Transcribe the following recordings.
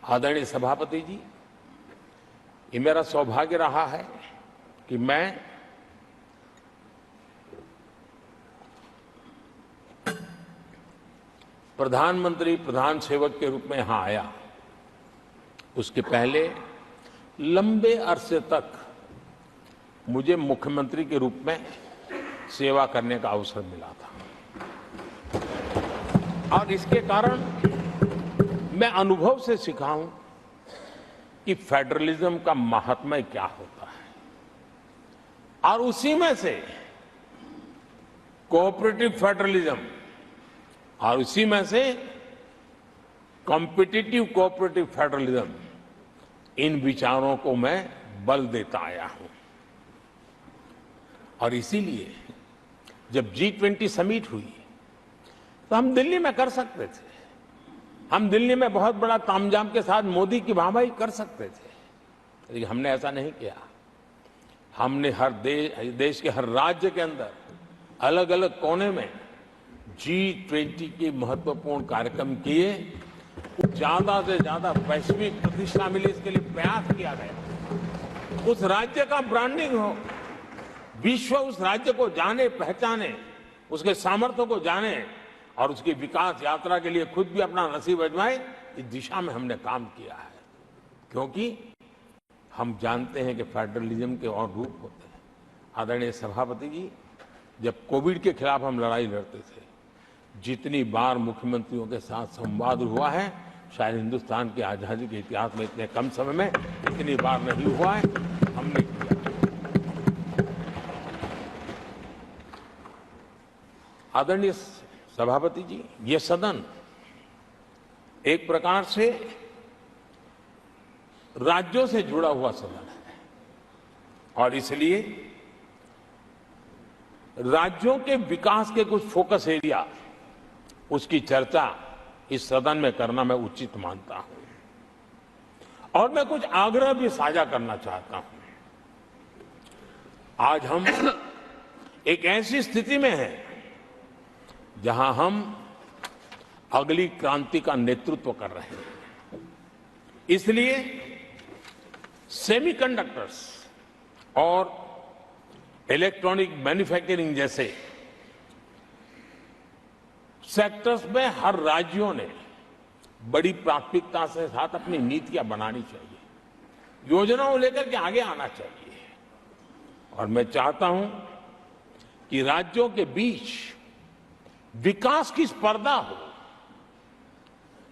आदरणीय सभापति जी, ये मेरा सौभाग्य रहा है कि मैं प्रधानमंत्री प्रधान सेवक के रूप में यहां आया। उसके पहले लंबे अरसे तक मुझे मुख्यमंत्री के रूप में सेवा करने का अवसर मिला था और इसके कारण मैं अनुभव से सीखा हूं कि फेडरलिज्म का महात्म्य क्या होता है और उसी में से कोऑपरेटिव फेडरलिज्म और उसी में से कॉम्पिटिटिव कोऑपरेटिव फेडरलिज्म, इन विचारों को मैं बल देता आया हूं। और इसीलिए जब G20 समिट हुई तो हम दिल्ली में कर सकते थे, हम दिल्ली में बहुत बड़ा तामझाम के साथ मोदी की वाहवाही कर सकते थे, लेकिन हमने ऐसा नहीं किया। हमने हर देश के हर राज्य के अंदर अलग अलग कोने में G20 के महत्वपूर्ण कार्यक्रम किए, ज्यादा से ज्यादा वैश्विक प्रतिष्ठा मिले, इसके लिए प्रयास किया गया। उस राज्य का ब्रांडिंग हो, विश्व उस राज्य को जाने पहचाने, उसके सामर्थ्य को जाने और उसकी विकास यात्रा के लिए खुद भी अपना नसीब आजमाए, इस दिशा में हमने काम किया है। क्योंकि हम जानते हैं कि फेडरलिज्म के और रूप होते हैं। आदरणीय सभापति जी, जब कोविड के खिलाफ हम लड़ाई लड़ते थे, जितनी बार मुख्यमंत्रियों के साथ संवाद हुआ है, शायद हिंदुस्तान की आजादी के इतिहास में इतने कम समय में इतनी बार नहीं हुआ है, हमने किया। आदरणीय सभापति जी, ये सदन एक प्रकार से राज्यों से जुड़ा हुआ सदन है और इसलिए राज्यों के विकास के कुछ फोकस एरिया, उसकी चर्चा इस सदन में करना मैं उचित मानता हूं और मैं कुछ आग्रह भी साझा करना चाहता हूं। आज हम एक ऐसी स्थिति में हैं जहां हम अगली क्रांति का नेतृत्व कर रहे हैं। इसलिए सेमीकंडक्टर्स और इलेक्ट्रॉनिक मैन्युफैक्चरिंग जैसे सेक्टर्स में हर राज्यों ने बड़ी प्राथमिकता से साथ अपनी नीतियां बनानी चाहिए, योजनाओं लेकर के आगे आना चाहिए। और मैं चाहता हूं कि राज्यों के बीच विकास की स्पर्धा हो,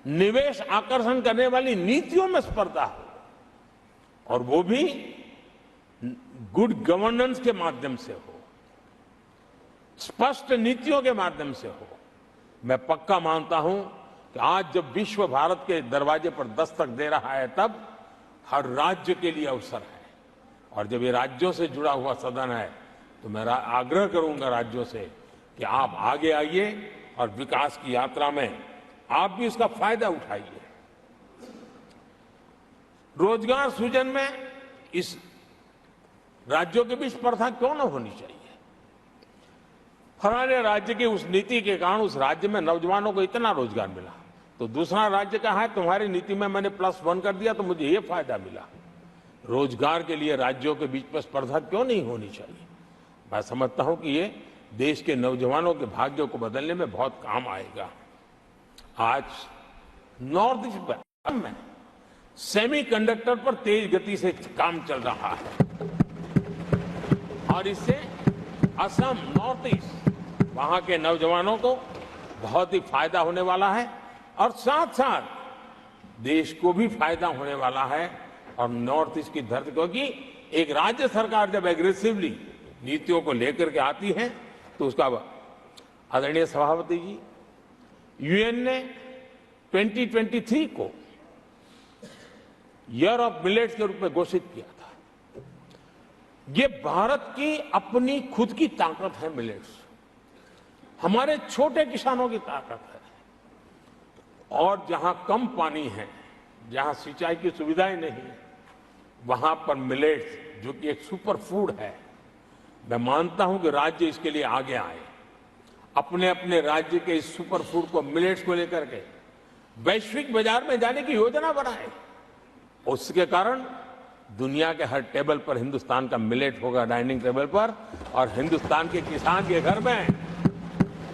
निवेश आकर्षण करने वाली नीतियों में स्पर्धा हो, और वो भी गुड गवर्नेंस के माध्यम से हो, स्पष्ट नीतियों के माध्यम से हो। मैं पक्का मानता हूं कि आज जब विश्व भारत के दरवाजे पर दस्तक दे रहा है, तब हर राज्य के लिए अवसर है। और जब ये राज्यों से जुड़ा हुआ सदन है, तो मैं आग्रह करूंगा राज्यों से कि आप आगे आइए और विकास की यात्रा में आप भी इसका फायदा उठाइए। रोजगार सृजन में इस राज्यों के बीच स्पर्धा क्यों न होनी चाहिए? फलाने राज्य की उस नीति के कारण उस राज्य में नौजवानों को इतना रोजगार मिला, तो दूसरा राज्य कहा है तुम्हारी नीति में मैंने +1 कर दिया तो मुझे ये फायदा मिला। रोजगार के लिए राज्यों के बीच में स्पर्धा क्यों नहीं होनी चाहिए? मैं समझता हूं कि ये देश के नौजवानों के भाग्यों को बदलने में बहुत काम आएगा। आज नॉर्थ ईस्ट में सेमीकंडक्टर पर तेज गति से काम चल रहा है और इससे असम, नॉर्थ ईस्ट, वहां के नौजवानों को बहुत ही फायदा होने वाला है और साथ साथ देश को भी फायदा होने वाला है। और नॉर्थ ईस्ट की धरती, क्योंकि एक राज्य सरकार जब एग्रेसिवली नीतियों को लेकर के आती है तो उसका, आदरणीय सभापति जी, यूएन ने 2023 को ईयर ऑफ मिलेट्स के रूप में घोषित किया था। ये भारत की अपनी खुद की ताकत है। मिलेट्स हमारे छोटे किसानों की ताकत है और जहां कम पानी है, जहां सिंचाई की सुविधाएं नहीं, वहां पर मिलेट्स, जो कि एक सुपर फूड है, मैं मानता हूं कि राज्य इसके लिए आगे आए, अपने अपने राज्य के इस सुपर फूड को, मिलेट्स को लेकर के वैश्विक बाजार में जाने की योजना बनाए। उसके कारण दुनिया के हर टेबल पर हिंदुस्तान का मिलेट होगा, डाइनिंग टेबल पर, और हिंदुस्तान के किसान के घर में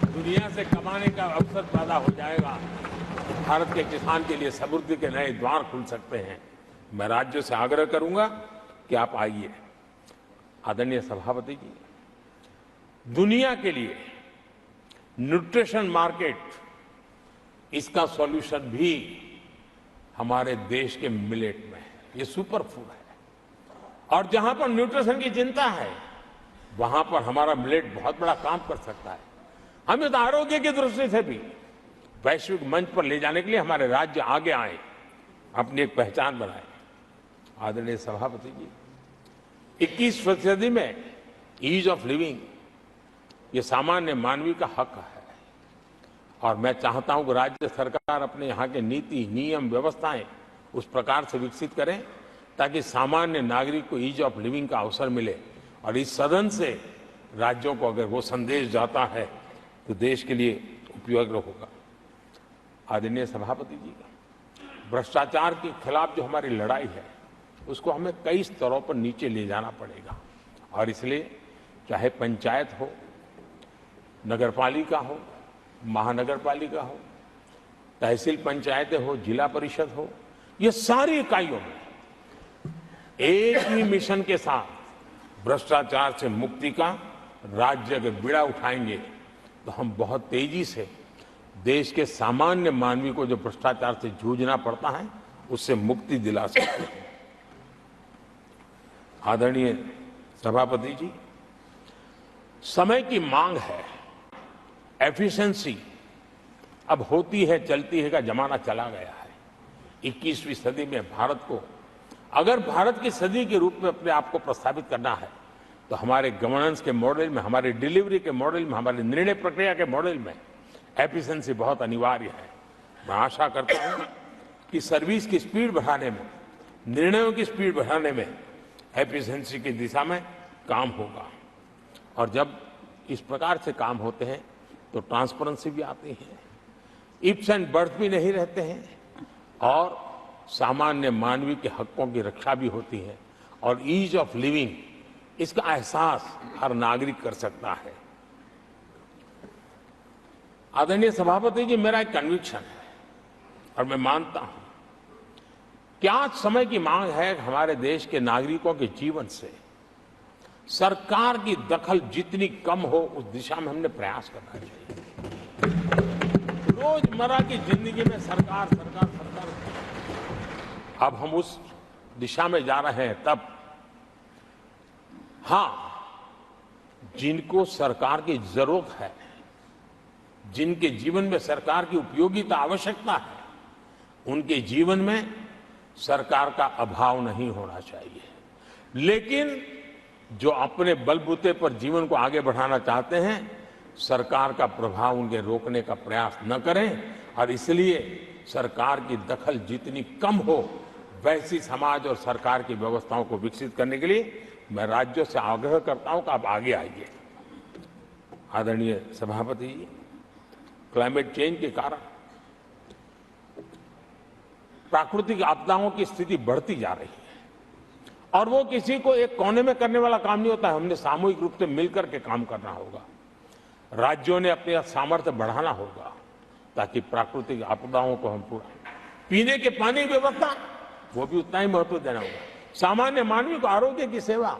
दुनिया से कमाने का अवसर पैदा हो जाएगा। भारत के किसान के लिए समृद्धि के नए द्वार खुल सकते हैं। मैं राज्यों से आग्रह करूंगा कि आप आइए। आदरणीय सभापति जी, दुनिया के लिए न्यूट्रिशन मार्केट, इसका सॉल्यूशन भी हमारे देश के मिलेट में है। ये सुपर फूड है, और जहां पर न्यूट्रिशन की चिंता है वहां पर हमारा मिलेट बहुत बड़ा काम कर सकता है। हम इस आरोग्य की दृष्टि से भी वैश्विक मंच पर ले जाने के लिए हमारे राज्य आगे आए, अपनी एक पहचान बनाए। आदरणीय सभापति जी, 21वीं सदी में ईज ऑफ लिविंग ये सामान्य मानवीय का हक है, और मैं चाहता हूं कि राज्य सरकार अपने यहाँ के नीति, नियम, व्यवस्थाएं उस प्रकार से विकसित करें ताकि सामान्य नागरिक को ईज ऑफ लिविंग का अवसर मिले। और इस सदन से राज्यों को अगर वो संदेश जाता है तो देश के लिए उपयोगी होगा। आदरणीय सभापति जी, भ्रष्टाचार के खिलाफ जो हमारी लड़ाई है उसको हमें कई स्तरों पर नीचे ले जाना पड़ेगा, और इसलिए चाहे पंचायत हो, नगरपालिका हो, महानगरपालिका हो, तहसील पंचायतें हो, जिला परिषद हो, ये सारी इकाइयों में एक ही मिशन के साथ भ्रष्टाचार से मुक्ति का राज्य अगर बीड़ा उठाएंगे तो हम बहुत तेजी से देश के सामान्य मानवी को जो भ्रष्टाचार से जूझना पड़ता है उससे मुक्ति दिला सकते हैं। आदरणीय सभापति जी, समय की मांग है, एफिशिएंसी अब होती है चलती है का जमाना चला गया है। 21वीं सदी में भारत को अगर भारत की सदी के रूप में अपने आप को प्रस्तावित करना है तो हमारे गवर्नेंस के मॉडल में, हमारे डिलीवरी के मॉडल में, हमारे निर्णय प्रक्रिया के मॉडल में एफिशिएंसी बहुत अनिवार्य है। मैं आशा करता हूं कि सर्विस की स्पीड बढ़ाने में, निर्णयों की स्पीड बढ़ाने में एफिशिएंसी की दिशा में काम होगा, और जब इस प्रकार से काम होते हैं तो ट्रांसपेरेंसी भी आती है, इफ्स एंड बर्ड्स भी नहीं रहते हैं, और सामान्य मानवीय के हकों की रक्षा भी होती है, और ईज ऑफ लिविंग इसका एहसास हर नागरिक कर सकता है। आदरणीय सभापति जी, मेरा एक कन्विक्शन है और मैं मानता हूं कि आज समय की मांग है हमारे देश के नागरिकों के जीवन से सरकार की दखल जितनी कम हो उस दिशा में हमने प्रयास करना चाहिए। रोजमर्रा की जिंदगी में सरकार सरकार सरकार, अब हम उस दिशा में जा रहे हैं। तब हां, जिनको सरकार की जरूरत है, जिनके जीवन में सरकार की उपयोगिता आवश्यकता है, उनके जीवन में सरकार का अभाव नहीं होना चाहिए। लेकिन जो अपने बलबूते पर जीवन को आगे बढ़ाना चाहते हैं, सरकार का प्रभाव उनके रोकने का प्रयास न करें, और इसलिए सरकार की दखल जितनी कम हो वैसी समाज और सरकार की व्यवस्थाओं को विकसित करने के लिए मैं राज्यों से आग्रह करता हूं कि आप आगे आइए। आदरणीय सभापति जी, क्लाइमेट चेंज के कारण प्राकृतिक आपदाओं की स्थिति बढ़ती जा रही है, और वो किसी को एक कोने में करने वाला काम नहीं होता है। हमने सामूहिक रूप से मिलकर के काम करना होगा। राज्यों ने अपने सामर्थ्य बढ़ाना होगा ताकि प्राकृतिक आपदाओं को हम पूरा, पीने के पानी की व्यवस्था वो भी उतना ही महत्व देना होगा। सामान्य मानवीय को आरोग्य की सेवा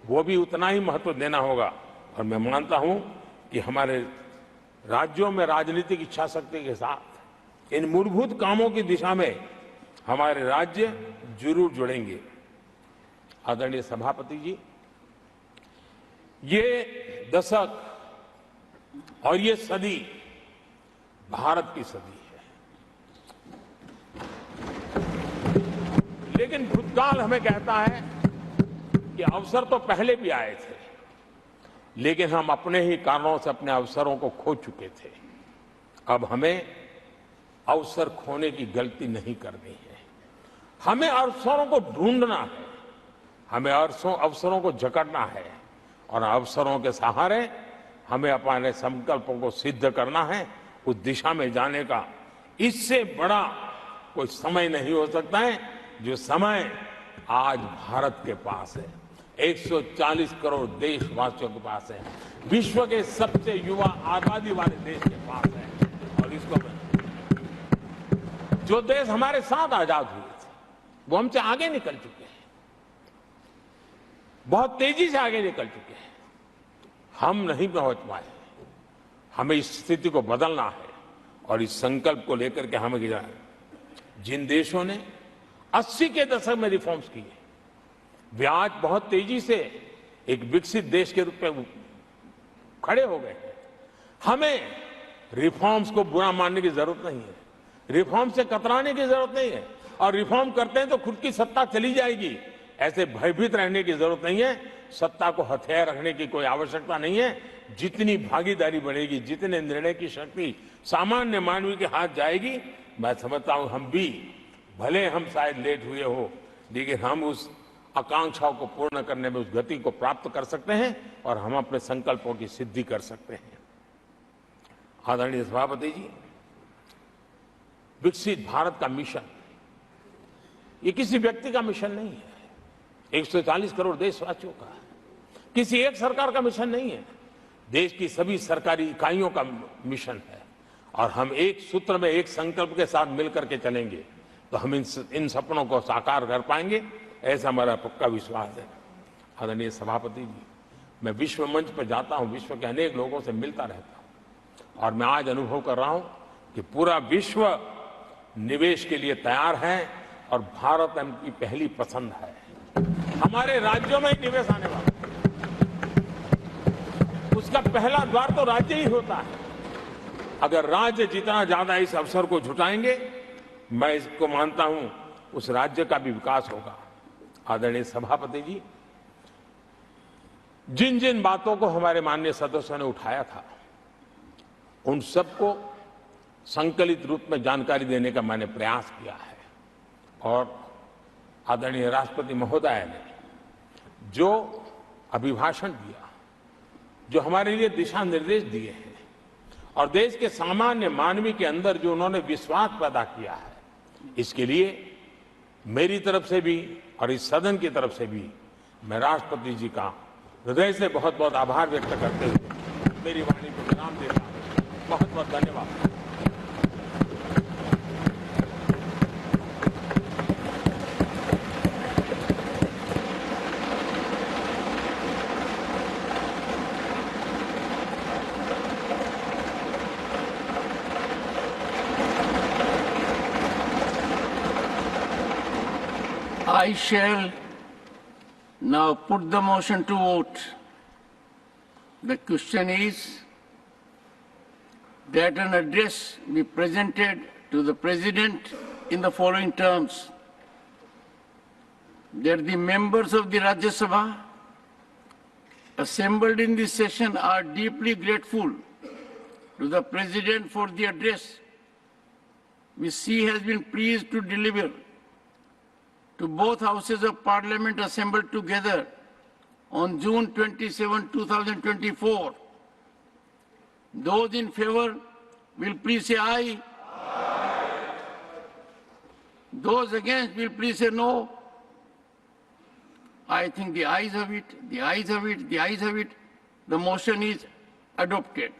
वो भी उतना ही महत्व देना होगा। और मैं मानता हूं कि हमारे राज्यों में राजनीतिक इच्छा शक्ति के साथ इन मूलभूत कामों की दिशा में हमारे राज्य जरूर जुड़ेंगे। आदरणीय सभापति जी, ये दशक और ये सदी भारत की सदी है, लेकिन भूतकाल हमें कहता है कि अवसर तो पहले भी आए थे, लेकिन हम अपने ही कारणों से अपने अवसरों को खो चुके थे। अब हमें अवसर खोने की गलती नहीं करनी है। हमें अवसरों को ढूंढना है, हमें अवसरों को जकड़ना है, और अवसरों के सहारे हमें अपने संकल्पों को सिद्ध करना है। उस दिशा में जाने का इससे बड़ा कोई समय नहीं हो सकता है जो समय आज भारत के पास है। 140 करोड़ देशवासियों के पास है, विश्व के सबसे युवा आबादी वाले देश के पास है। और इसको जो देश हमारे साथ आजाद हुए थे वो हमसे आगे निकल चुके हैं, बहुत तेजी से आगे निकल चुके हैं। हम नहीं पहुंच पाए। हमें इस स्थिति को बदलना है और इस संकल्प को लेकर के हमें जिन देशों ने 80 के दशक में रिफॉर्म्स किए, वे आज बहुत तेजी से एक विकसित देश के रूप में खड़े हो गए हैं। हमें रिफॉर्म्स को बुरा मानने की जरूरत नहीं है, रिफॉर्म से कतराने की जरूरत नहीं है। और रिफॉर्म करते हैं तो खुद की सत्ता चली जाएगी, ऐसे भयभीत रहने की जरूरत नहीं है। सत्ता को हथियार रखने की कोई आवश्यकता नहीं है। जितनी भागीदारी बढ़ेगी, जितने निर्णय की शक्ति सामान्य मानवी के हाथ जाएगी, मैं समझता हूं हम भी, भले हम शायद लेट हुए हो, लेकिन हम उस आकांक्षाओं को पूर्ण करने में उस गति को प्राप्त कर सकते हैं और हम अपने संकल्पों की सिद्धि कर सकते हैं। आदरणीय सभापति जी, विकसित भारत का मिशन ये किसी व्यक्ति का मिशन नहीं है, 140 करोड़ देशवासियों का, किसी एक सरकार का मिशन नहीं है, देश की सभी सरकारी इकाइयों का मिशन है। और हम एक सूत्र में, एक संकल्प के साथ मिलकर के चलेंगे तो हम इन सपनों को साकार कर पाएंगे, ऐसा हमारा पक्का विश्वास है। आदरणीय सभापति जी, मैं विश्व मंच पर जाता हूं, विश्व के अनेक लोगों से मिलता रहता हूं और मैं आज अनुभव कर रहा हूं कि पूरा विश्व निवेश के लिए तैयार है और भारत उनकी पहली पसंद है। हमारे राज्यों में ही निवेश आने वाला है, उसका पहला द्वार तो राज्य ही होता है। अगर राज्य जितना ज्यादा इस अवसर को जुटाएंगे, मैं इसको मानता हूं उस राज्य का भी विकास होगा। आदरणीय सभापति जी, जिन जिन बातों को हमारे माननीय सदस्यों ने उठाया था, उन सबको संकलित रूप में जानकारी देने का मैंने प्रयास किया है। और आदरणीय राष्ट्रपति महोदय ने जो अभिभाषण दिया, जो हमारे लिए दिशा निर्देश दिए हैं और देश के सामान्य मानवी के अंदर जो उन्होंने विश्वास पैदा किया है, इसके लिए मेरी तरफ से भी और इस सदन की तरफ से भी मैं राष्ट्रपति जी का हृदय से बहुत बहुत आभार व्यक्त करते हुए मेरी वाणी को विराम देता हूं। बहुत बहुत धन्यवाद। I shall now put the motion to vote. The question is that an address be presented to the President in the following terms: that the members of the Rajya Sabha assembled in this session are deeply grateful to the President for the address which he has been pleased to deliver to both houses of Parliament assembled together on June 27, 2024. Those in favor will please say aye. Aye. Those against will please say no. I think the ayes have it, the ayes have it, the ayes have it. The motion is adopted.